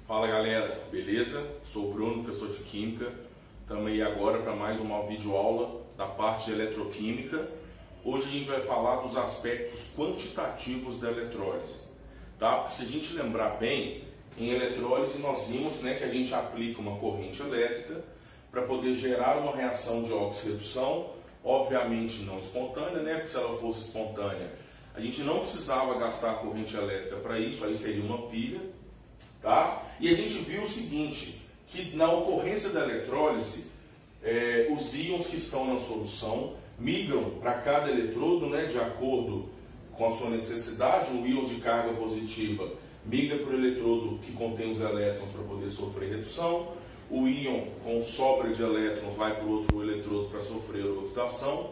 Fala galera, beleza? Sou o Bruno, professor de Química. Estamos aí agora para mais uma videoaula da parte de eletroquímica. Hoje a gente vai falar dos aspectos quantitativos da eletrólise, tá? Porque se a gente lembrar bem, em eletrólise nós vimos, que a gente aplica uma corrente elétrica para poder gerar uma reação de óxido-redução, obviamente não espontânea, porque se ela fosse espontânea a gente não precisava gastar a corrente elétrica para isso, aí seria uma pilha, tá? E a gente viu o seguinte, que na ocorrência da eletrólise, os íons que estão na solução migram para cada eletrodo, de acordo com a sua necessidade. O íon de carga positiva migra para o eletrodo que contém os elétrons para poder sofrer redução. O íon com sobra de elétrons vai para o outro eletrodo para sofrer oxidação.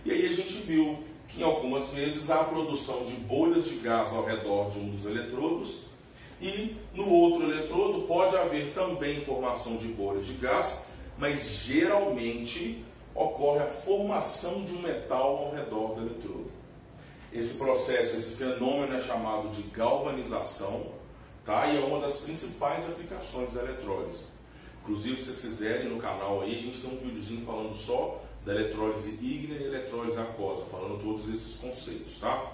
E aí a gente viu que em algumas vezes há a produção de bolhas de gás ao redor de um dos eletrodos, e no outro eletrodo pode haver também formação de bolhas de gás, mas geralmente ocorre a formação de um metal ao redor do eletrodo. Esse processo, esse fenômeno é chamado de galvanização, tá? E é uma das principais aplicações da eletrólise. Inclusive, se vocês quiserem, no canal aí, a gente tem um videozinho falando só da eletrólise ígnea e eletrólise aquosa, falando todos esses conceitos, tá?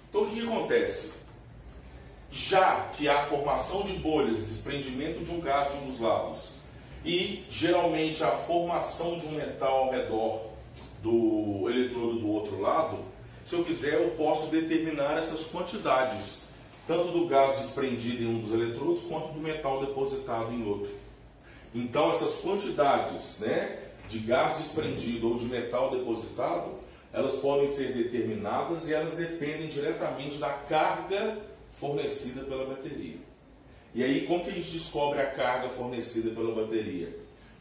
Então, o que acontece? Já que há formação de bolhas, desprendimento de um gás de um dos lados, e geralmente a formação de um metal ao redor do eletrodo do outro lado, se eu quiser eu posso determinar essas quantidades, tanto do gás desprendido em um dos eletrodos, quanto do metal depositado em outro. Então essas quantidades, de gás desprendido ou de metal depositado, elas podem ser determinadas e elas dependem diretamente da carga fornecida pela bateria. E aí, como que a gente descobre a carga fornecida pela bateria?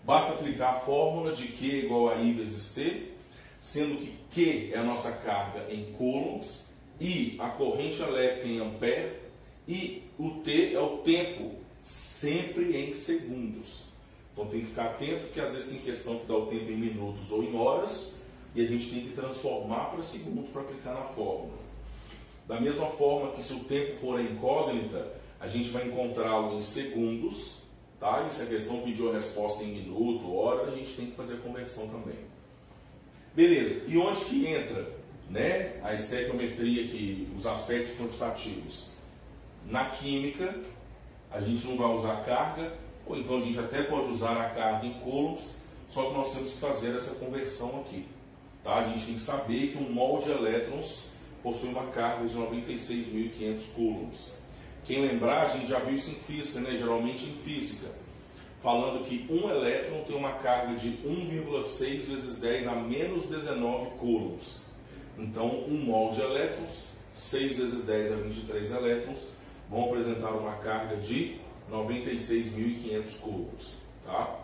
Basta aplicar a fórmula de Q igual a I vezes T, sendo que Q é a nossa carga em coulombs, I a corrente elétrica em ampere, e o T é o tempo, sempre em segundos. Então tem que ficar atento, porque às vezes tem questão que dá o tempo em minutos ou em horas, e a gente tem que transformar para segundo para aplicar na fórmula. Da mesma forma que se o tempo for a incógnita, a gente vai encontrá-lo em segundos, tá? E se a questão pediu a resposta em minuto, hora, a gente tem que fazer a conversão também. Beleza, e onde que entra, a estequiometria, os aspectos quantitativos? Na química, a gente não vai usar carga, ou então a gente até pode usar a carga em coulombs, só que nós temos que fazer essa conversão aqui, tá? A gente tem que saber que um mol de elétrons possui uma carga de 96.500 coulombs. Quem lembrar, a gente já viu isso em física, geralmente em física, falando que um elétron tem uma carga de 1,6 vezes 10 a menos 19 coulombs. Então, um mol de elétrons, 6 vezes 10 a 23 elétrons, vão apresentar uma carga de 96.500 coulombs. Tá?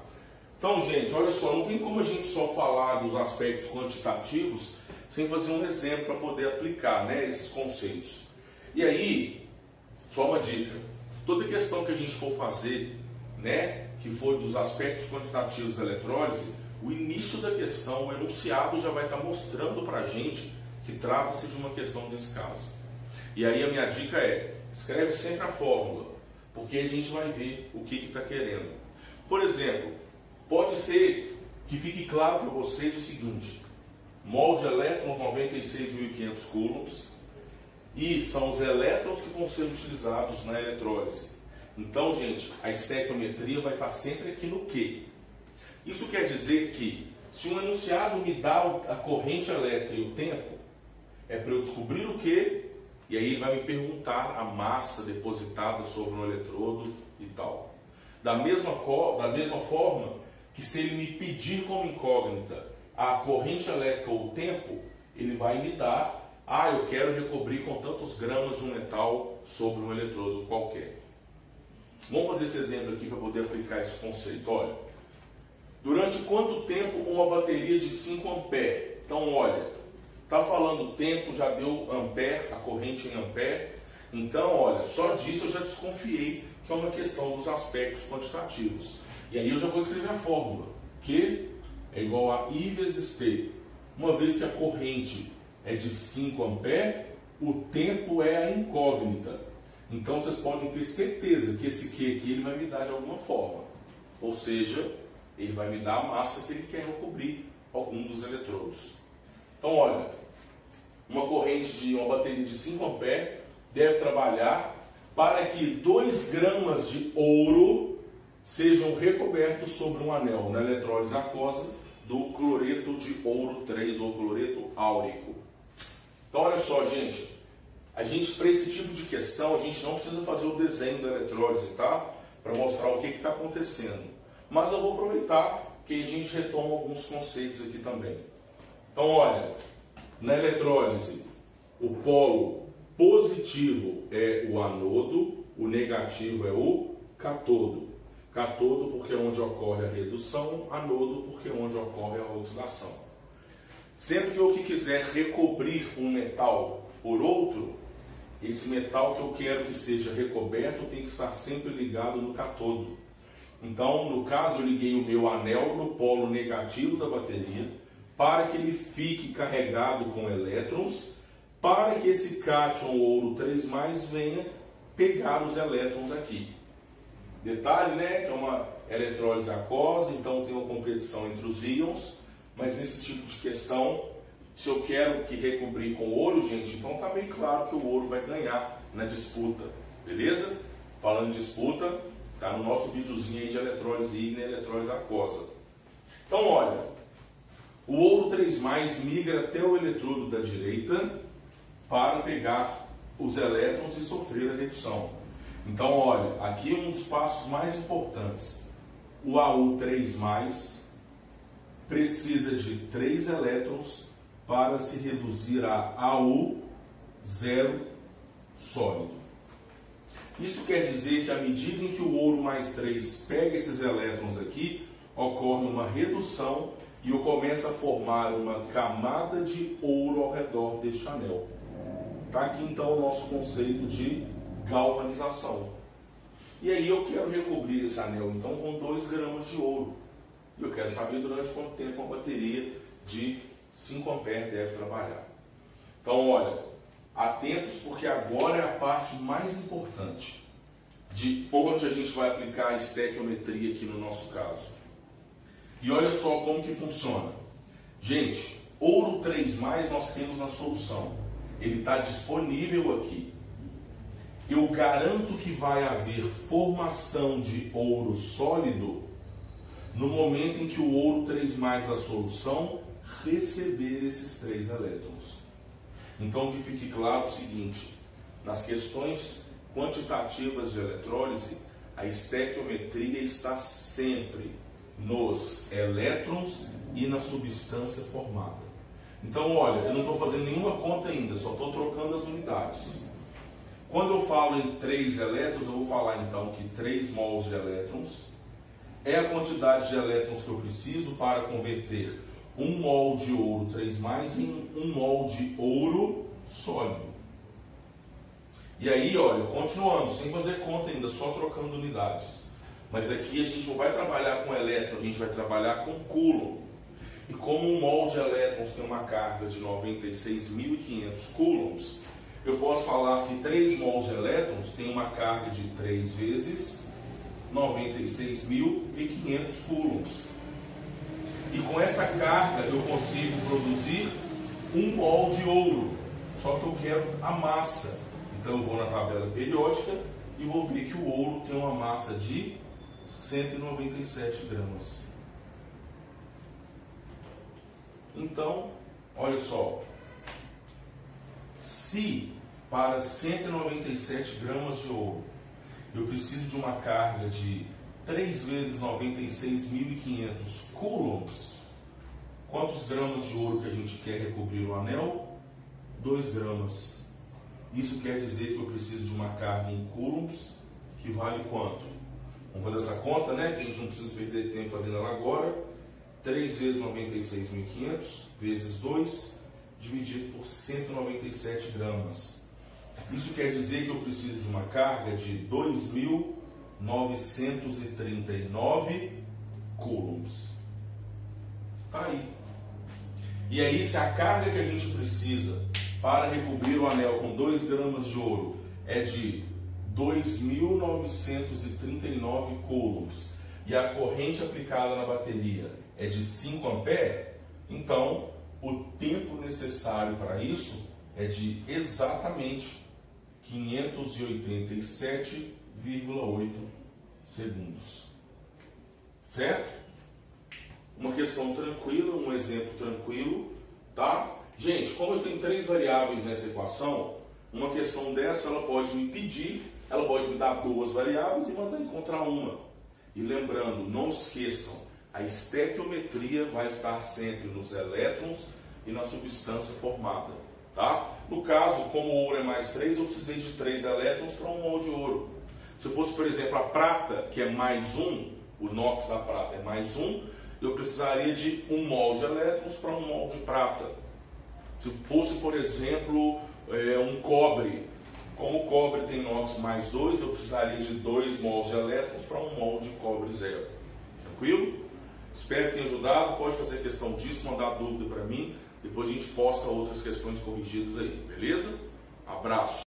Então, gente, olha só, não tem como a gente só falar dos aspectos quantitativos sem fazer um exemplo para poder aplicar esses conceitos. E aí, só uma dica, toda questão que a gente for fazer, que for dos aspectos quantitativos da eletrólise, o início da questão, o enunciado já vai estar mostrando para a gente que trata-se de uma questão desse caso. E aí a minha dica é, escreve sempre a fórmula, porque a gente vai ver o que está querendo. Por exemplo, pode ser que fique claro para vocês o seguinte: mol de elétrons 96.500 coulombs, e são os elétrons que vão ser utilizados na eletrólise. Então, gente, a estequiometria vai estar sempre aqui no Q. Isso quer dizer que, se um enunciado me dá a corrente elétrica e o tempo, é para eu descobrir o Q, e aí ele vai me perguntar a massa depositada sobre um eletrodo e tal. Da mesma forma que, se ele me pedir como incógnita a corrente elétrica ou o tempo, ele vai me dar, eu quero recobrir com tantos gramas de um metal sobre um eletrodo qualquer. Vamos fazer esse exemplo aqui para poder aplicar esse conceito. Olha, durante quanto tempo uma bateria de 5 ampere? Então, olha, está falando tempo, já deu ampere, a corrente em ampere. Então, olha, só disso eu já desconfiei que é uma questão dos aspectos quantitativos. E aí eu já vou escrever a fórmula, Q é igual a I vezes T. Uma vez que a corrente é de 5 ampere, o tempo é a incógnita. Então vocês podem ter certeza que esse Q aqui ele vai me dar de alguma forma. Ou seja, ele vai me dar a massa que ele quer recobrir algum dos eletrodos. Então olha, uma corrente de uma bateria de 5 A deve trabalhar para que 2 gramas de ouro sejam recobertos sobre um anel na eletrólise aquosa do cloreto de ouro 3 ou cloreto áurico. Então olha só, gente, para esse tipo de questão, a gente não precisa fazer o desenho da eletrólise, tá? Para mostrar o que está acontecendo. Mas eu vou aproveitar que a gente retoma alguns conceitos aqui também. Então olha, na eletrólise, o polo positivo é o anodo, o negativo é o catodo. Catodo porque é onde ocorre a redução, anodo porque é onde ocorre a oxidação. Sempre que eu quiser recobrir um metal por outro, esse metal que eu quero que seja recoberto tem que estar sempre ligado no catodo. Então, no caso, eu liguei o meu anel no polo negativo da bateria para que ele fique carregado com elétrons, para que esse cátion ouro 3+, venha pegar os elétrons aqui. Detalhe, né, que é uma eletrólise aquosa, então tem uma competição entre os íons, mas nesse tipo de questão, se eu quero que recobrir com ouro, gente, então está bem claro que o ouro vai ganhar na disputa, beleza? Falando em disputa, está no nosso videozinho aí de eletrólise ígnea e eletrólise aquosa. Então, olha, o ouro 3+, migra até o eletrodo da direita para pegar os elétrons e sofrer a redução. Então, olha, aqui é um dos passos mais importantes. O Au3+ precisa de 3 elétrons para se reduzir a Au0 sólido. Isso quer dizer que à medida em que o ouro mais 3 pega esses elétrons aqui, ocorre uma redução e eu começo a formar uma camada de ouro ao redor deste anel. Está aqui então o nosso conceito de galvanização. E aí eu quero recobrir esse anel então com 2 gramas de ouro. E eu quero saber durante quanto tempo uma bateria de 5 A deve trabalhar. Então olha, atentos porque agora é a parte mais importante de onde a gente vai aplicar a estequiometria aqui no nosso caso. E olha só como que funciona. Gente, ouro 3+ nós temos na solução. Ele está disponível aqui. Eu garanto que vai haver formação de ouro sólido no momento em que o ouro 3+ da solução receber esses 3 elétrons. Então que fique claro o seguinte, nas questões quantitativas de eletrólise, a estequiometria está sempre nos elétrons e na substância formada. Então olha, eu não estou fazendo nenhuma conta ainda, só estou trocando as unidades. Quando eu falo em 3 elétrons, eu vou falar então que 3 mols de elétrons é a quantidade de elétrons que eu preciso para converter 1 mol de ouro 3+ em 1 mol de ouro sólido. E aí, olha, continuando, sem fazer conta ainda, só trocando unidades. Mas aqui a gente não vai trabalhar com elétron, a gente vai trabalhar com coulomb. E como 1 mol de elétrons tem uma carga de 96.500 coulombs, eu posso falar que 3 mols de elétrons tem uma carga de 3 vezes 96.500 coulombs. E com essa carga eu consigo produzir 1 mol de ouro. Só que eu quero a massa. Então eu vou na tabela periódica e vou ver que o ouro tem uma massa de 197 gramas. Então, olha só. Se para 197 gramas de ouro eu preciso de uma carga de 3 vezes 96.500 coulombs, quantos gramas de ouro que a gente quer recobrir o anel? 2 gramas. Isso quer dizer que eu preciso de uma carga em coulombs que vale quanto? Vamos fazer essa conta, né? Que a gente não precisa perder tempo fazendo ela agora. 3 vezes 96.500 vezes 2 dividido por 197 gramas. Isso quer dizer que eu preciso de uma carga de 2.939 coulombs. Tá aí. E aí, se a carga que a gente precisa para recobrir o anel com 2 gramas de ouro é de 2.939 coulombs e a corrente aplicada na bateria é de 5 ampere, então o tempo necessário para isso é de exatamente 587,8 segundos. Certo? Uma questão tranquila, um exemplo tranquilo, tá? Gente, como eu tenho 3 variáveis nessa equação, uma questão dessa ela pode me pedir, ela pode me dar 2 variáveis e mandar encontrar uma. E lembrando, não esqueçam, a estequiometria vai estar sempre nos elétrons e na substância formada, tá? No caso, como o ouro é mais 3, eu precisei de 3 elétrons para 1 mol de ouro. Se fosse, por exemplo, a prata, que é mais 1, o NOx da prata é mais 1, eu precisaria de 1 mol de elétrons para 1 mol de prata. Se fosse, por exemplo, um cobre, como o cobre tem NOx mais 2, eu precisaria de 2 mols de elétrons para 1 mol de cobre zero. Tranquilo? Espero que tenha ajudado. Pode fazer questão disso, mandar dúvida para mim. Depois a gente posta outras questões corrigidas aí, beleza? Abraço!